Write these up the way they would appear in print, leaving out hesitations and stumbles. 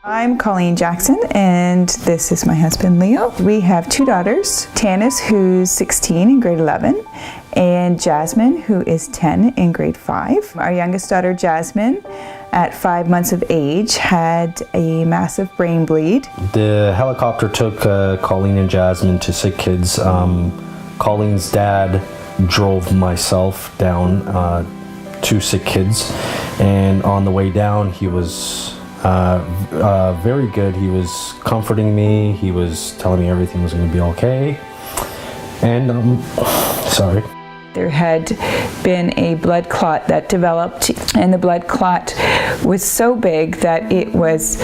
I'm Colleen Jackson, and this is my husband Leo. We have two daughters, Tanis, who's 16 in grade 11, and Jasmine, who is 10 in grade 5. Our youngest daughter, Jasmine, at 5 months of age, had a massive brain bleed. The helicopter took Colleen and Jasmine to Sick Kids. Colleen's dad drove myself down to Sick Kids, and on the way down he was very good. He was comforting me, he was telling me everything was going to be okay, and sorry. There had been a blood clot that developed, and the blood clot was so big that it was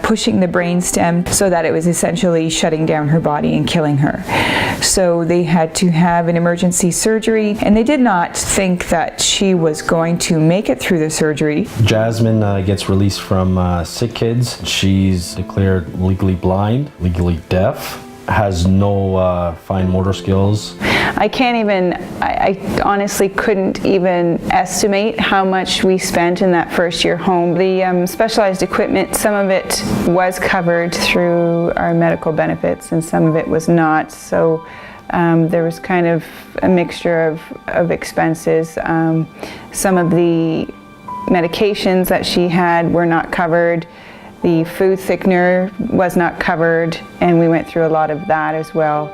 pushing the brainstem so that it was essentially shutting down her body and killing her. So they had to have an emergency surgery, and they did not think that she was going to make it through the surgery. Jasmine gets released from Sick Kids. She's declared legally blind, legally deaf, has no fine motor skills. I honestly couldn't even estimate how much we spent in that first year home. The specialized equipment, some of it was covered through our medical benefits and some of it was not. So there was kind of a mixture of expenses. Some of the medications that she had were not covered. The food thickener was not covered, and we went through a lot of that as well.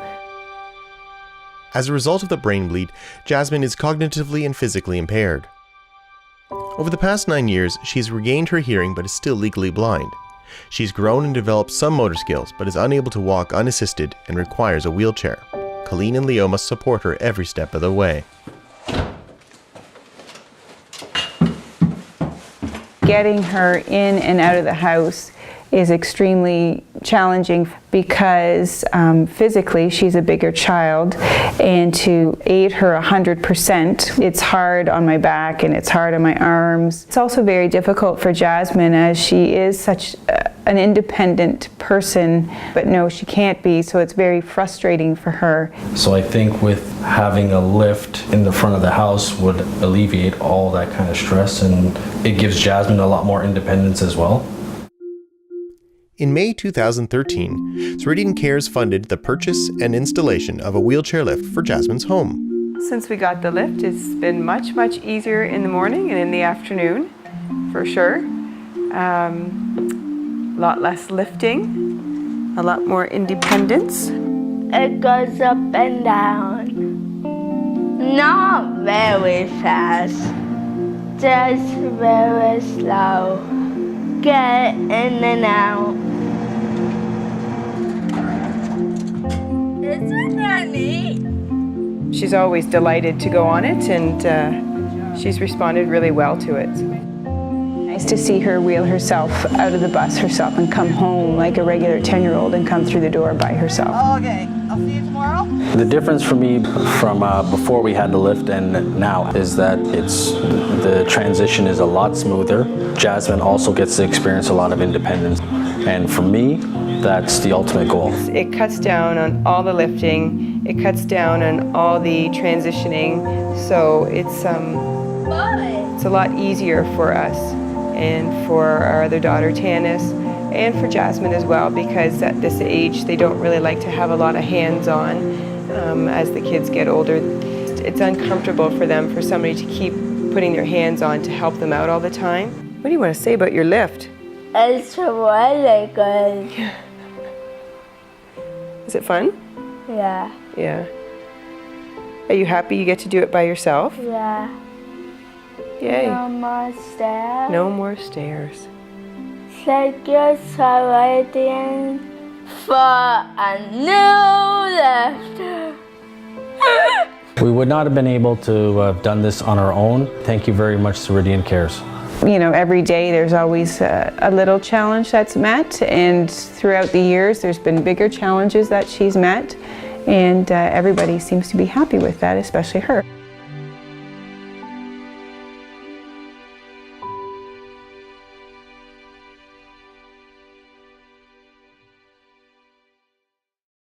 As a result of the brain bleed, Jasmine is cognitively and physically impaired. Over the past 9 years, she's regained her hearing but is still legally blind. She's grown and developed some motor skills but is unable to walk unassisted and requires a wheelchair. Colleen and Leo must support her every step of the way. Getting her in and out of the house is extremely challenging because physically she's a bigger child, and to aid her 100%, it's hard on my back and it's hard on my arms. It's also very difficult for Jasmine as she is such an independent person, but no, she can't be, so it's very frustrating for her. So I think with having a lift in the front of the house would alleviate all that kind of stress, and it gives Jasmine a lot more independence as well. In May 2013, Ceridian Cares funded the purchase and installation of a wheelchair lift for Jasmine's home. Since we got the lift, it's been much, much easier in the morning and in the afternoon, for sure. A lot less lifting, a lot more independence. It goes up and down. Not very fast, just very slow. Get in and out. Isn't that neat? She's always delighted to go on it, and she's responded really well to it. Nice to see her wheel herself out of the bus herself and come home like a regular 10-year-old and come through the door by herself. Okay, I'll see you tomorrow. The difference for me from before we had the lift and now is that the transition is a lot smoother. Jasmine also gets to experience a lot of independence, and for me, that's the ultimate goal. It cuts down on all the lifting, it cuts down on all the transitioning, so it's a lot easier for us and for our other daughter Tanis, and for Jasmine as well, because at this age they don't really like to have a lot of hands-on. As the kids get older, it's uncomfortable for them for somebody to keep putting their hands on to help them out all the time. What do you want to say about your lift? It's really good. Is it fun? Yeah. Yeah. Are you happy you get to do it by yourself? Yeah. Yay. No more stairs. No more stairs. Thank you, Ceridian, for a new lift. We would not have been able to have done this on our own. Thank you very much, Ceridian Cares. You know, every day there's always a little challenge that's met, and throughout the years there's been bigger challenges that she's met, and everybody seems to be happy with that, especially her.